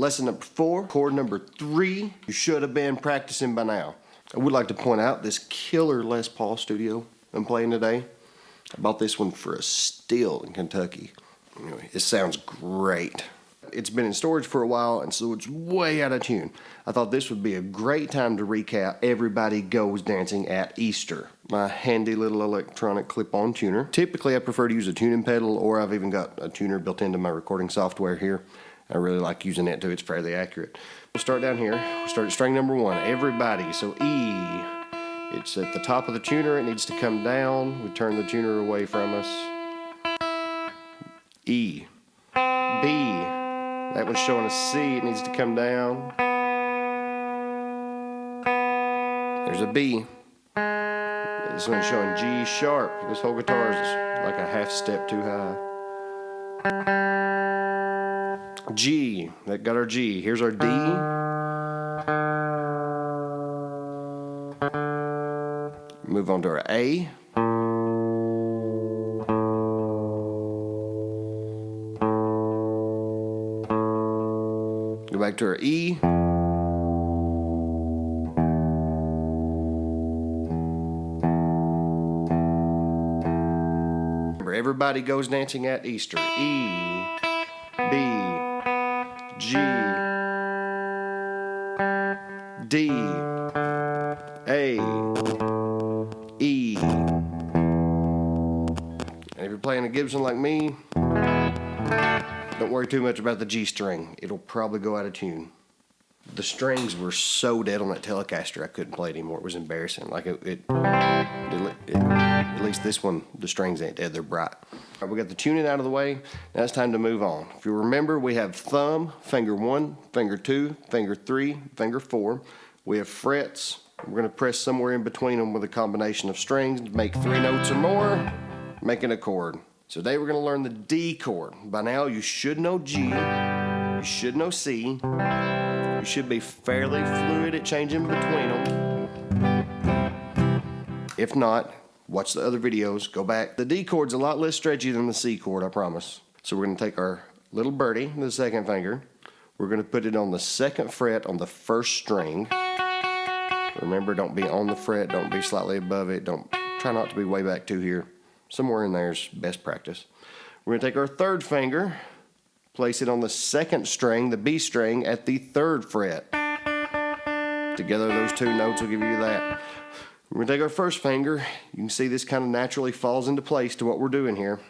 Lesson number 4, chord number 3. You should have been practicing by now. I would like to point out this killer Les Paul Studio I'm playing today. I bought this one for a steal in Kentucky. Anyway, it sounds great. It's been in storage for a while, and so it's way out of tune. I thought this would be a great time to recap Everybody Goes Dancing at Easter, my handy little electronic clip-on tuner. Typically, I prefer to use a tuning pedal, or I've even got a tuner built into my recording software here. I really like using it too. It's fairly accurate. We'll start down here. We'll start at string number 1, Everybody. So E. It's at the top of the tuner. It needs to come down. We turn the tuner away from us. E. B. That one's showing a C. It needs to come down. There's a B. This one's showing G sharp. This whole guitar is like a half step too high. G. That got our G. Here's our D. Move on to our A. Go back to our E. Remember, Everybody Goes Dancing at Easter. E, B, G, D, A, E. And if you're playing a Gibson like me, don't worry too much about the G string. It'll probably go out of tune. The strings were so dead on that Telecaster I couldn't play it anymore. It was embarrassing. Like at least this one, the strings ain't dead, they're bright. All right, we got the tuning out of the way. Now it's time to move on. If you remember, we have thumb, finger 1, finger 2, finger 3, finger 4. We have frets. We're going to press somewhere in between them with a combination of strings to make 3 notes or more, making a chord. So today we're going to learn the D chord. By now you should know G, you should know C, you should be fairly fluid at changing between them. If not, watch the other videos, go back. The D chord's a lot less stretchy than the C chord, I promise. So we're going to take our little birdie, the second finger, we're going to put it on the 2nd fret on the 1st string. Remember, don't be on the fret, don't be slightly above it, try not to be way back to here. Somewhere in there is best practice. We're going to take our 3rd finger, place it on the 2nd string, the B string, at the 3rd fret. Together, those 2 notes will give you that. We're going to take our 1st finger. You can see this kind of naturally falls into place to what we're doing here.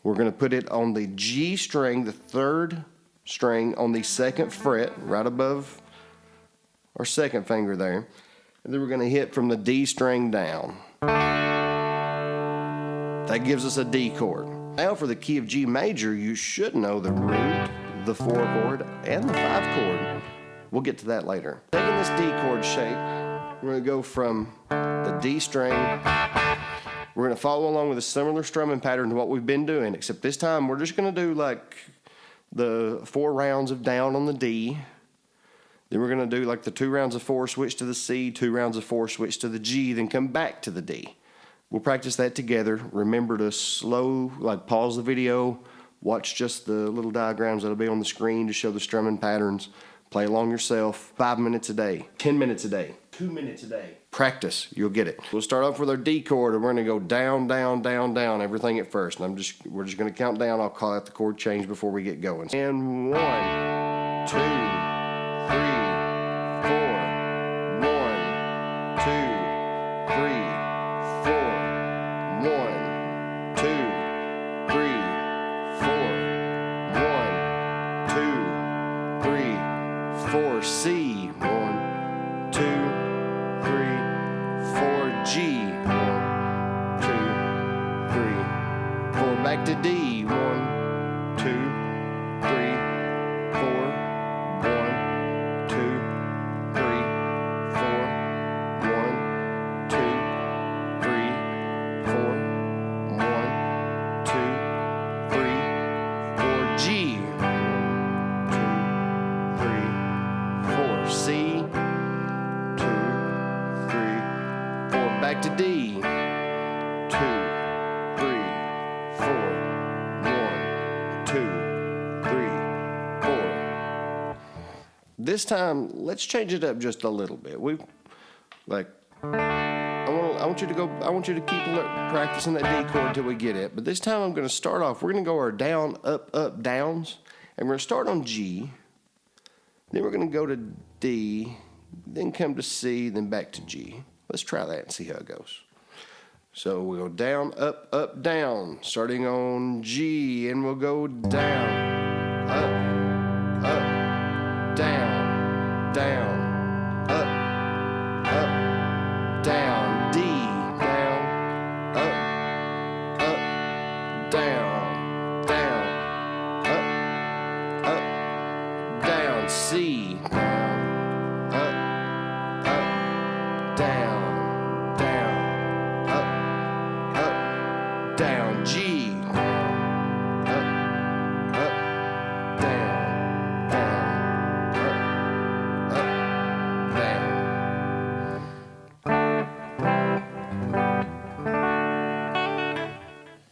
We're going to put it on the G string, the 3rd string, on the 2nd fret, right above our 2nd finger there. And then we're going to hit from the D string down. That gives us a D chord. Now for the key of G major, you should know the root, the 4 chord, and the 5 chord. We'll get to that later. Taking this D chord shape, we're going to go from the D string. We're going to follow along with a similar strumming pattern to what we've been doing, except this time we're just going to do like the 4 rounds of down on the D. Then we're going to do like the 2 rounds of 4, switch to the C, 2 rounds of 4, switch to the G, then come back to the D. We'll practice that together. Remember to pause the video, watch just the little diagrams that'll be on the screen to show the strumming patterns. Play along yourself. 5 minutes a day, 10 minutes a day, 2 minutes a day. Practice, you'll get it. We'll start off with our D chord, and we're gonna go down, down, down, down, everything at first. And we're just gonna count down. I'll call out the chord change before we get going. And 1, 2, 3, 4. 1, 2, 3. 1, 2, 3, 4. 1, 2, 3, 4. C. 1, 2, 3, 4. G. 1, 2, 3, 4. Back to D. 1, 2, 3, 4. 1, 2, 3, 4. 1, 2, 3, 4. 1, 2, 3, 4. G. 1, 2, 3, 4. C. 2, 3, 4. Back to D. 2, 3, 4. 1, 2, 3, 4. this time, let's change it up just a little bit. I want you to keep practicing that D chord till we get it. But this time I'm going to start off, we're going to go our down, up, up, downs. And we're going to start on G. Then we're going to go to D, then come to C, then back to G. Let's try that and see how it goes. So we'll go down, up, down, starting on G, and we'll go down, up, down, up, down, D, down, up, down, up, down, C, down, down, down, G,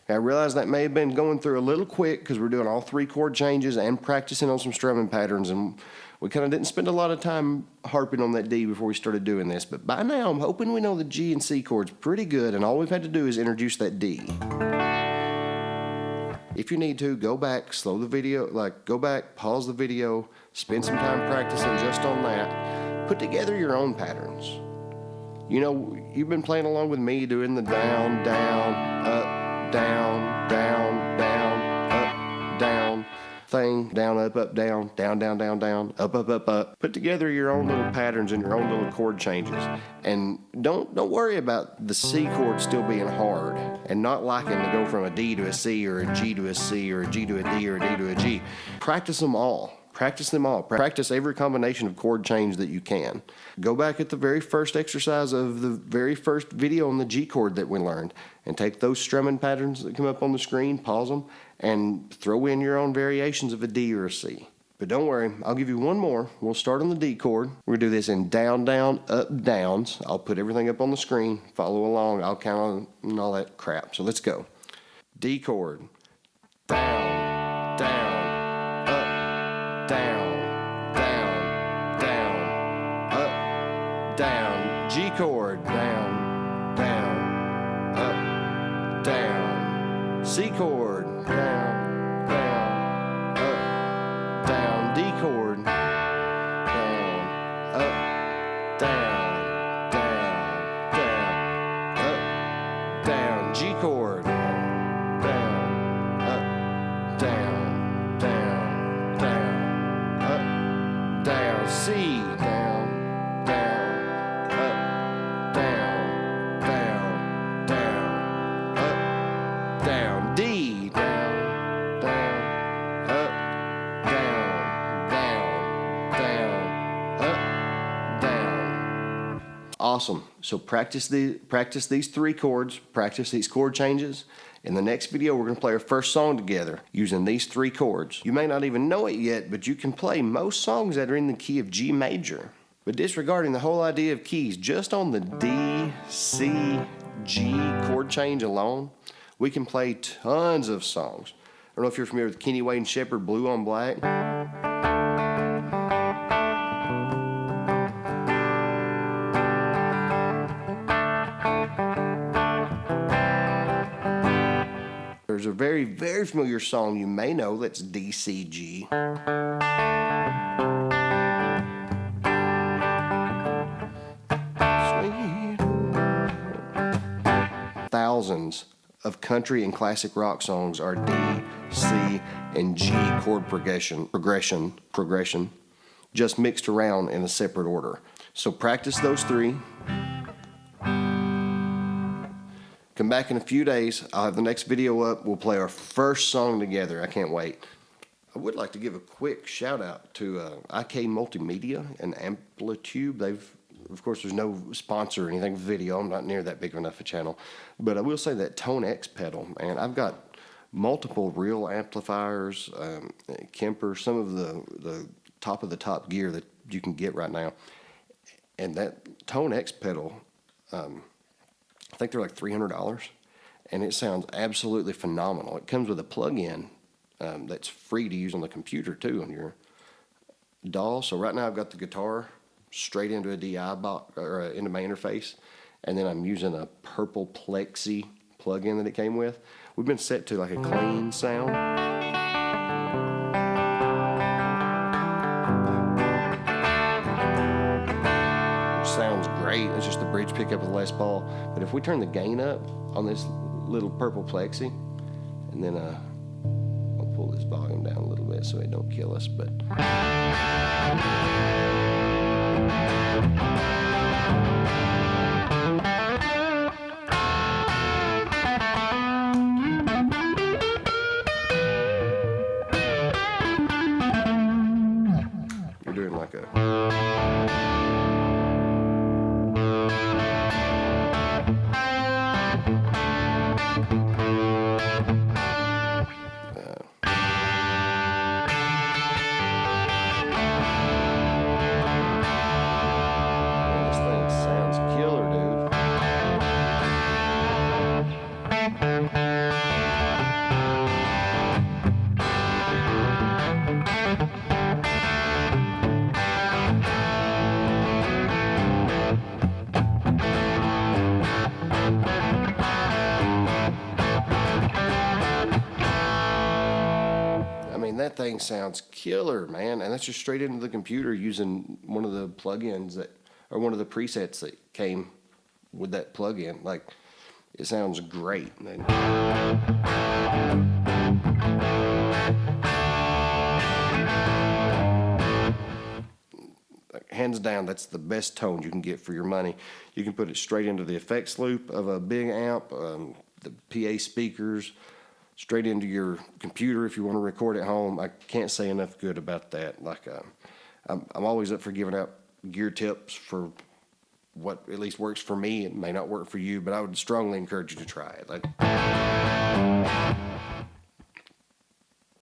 I realize that may have been going through a little quick because we're doing all 3 chord changes and practicing on some strumming patterns, and we kind of didn't spend a lot of time harping on that D before we started doing this. But by now, I'm hoping we know the G and C chords pretty good, and all we've had to do is introduce that D. If you need to, go back, slow the video, go back, pause the video, spend some time practicing just on that. Put together your own patterns. You know, you've been playing along with me doing the down, down, up, down, down, down, up, down thing, down, up, down, down, down, down, down, up, up. Put together your own little patterns and your own little chord changes. And don't worry about the C chord still being hard and not liking to go from a D to a C or a G to a C or a G to a D or a D to a G. Practice them all. Practice them all. Practice every combination of chord change that you can. Go back at the very first exercise of the very first video on the G chord that we learned and take those strumming patterns that come up on the screen, pause them, and throw in your own variations of a D or a C. But don't worry, I'll give you one more. We'll start on the D chord. We're going to do this in down, down, up, downs. I'll put everything up on the screen. Follow along. I'll count and all that crap. So let's go. D chord. Down, down, up, down, down, down, up, down. G chord. Down, down, up, down. C chord. Down, down, up, down. D chord. Down, up, down, down, down, up, down. G chord. Down, up, down, down, down, up, down. C. Down, down, up, down, down, down, up, down. D. Awesome. So practice these 3 chords, practice these chord changes. In the next video, we're going to play our first song together using these 3 chords. You may not even know it yet, but you can play most songs that are in the key of G major. But disregarding the whole idea of keys, just on the D, C, G chord change alone, we can play tons of songs. I don't know if you're familiar with Kenny Wayne Shepherd, Blue on Black. There's a very, very familiar song you may know that's D, C, G. Sweet. Thousands of country and classic rock songs are D, C, and G chord progression, just mixed around in a separate order. So practice those 3. Come back in a few days. I'll have the next video up. We'll play our first song together. I can't wait. I would like to give a quick shout out to IK Multimedia and Amplitude. Of course, there's no sponsor or anything for video. I'm not near that big enough a channel. But I will say that Tone X pedal, man, I've got multiple real amplifiers, Kemper, some of the top gear that you can get right now. And that Tone X pedal, I think they're like $300, and it sounds absolutely phenomenal. It comes with a plug-in that's free to use on the computer too, DAW. So right now I've got the guitar straight into a DI box, or into my interface, and then I'm using a purple Plexi plug-in that it came with. We've been set to like a clean sound. Which sounds great. It's just the bridge pickup with the Les Paul. But if we turn the gain up on this little purple Plexi, and then I'll pull this volume down a little bit so it don't kill us, but you're doing like a that thing sounds killer, man. And that's just straight into the computer using one of the plugins that, or one of the presets that came with that plugin. Like, it sounds great. Hands down, that's the best tone you can get for your money. You can put it straight into the effects loop of a big amp, the PA speakers, straight into your computer if you want to record at home. I can't say enough good about that. Like, I'm always up for giving out gear tips for what at least works for me. It may not work for you, but I would strongly encourage you to try it.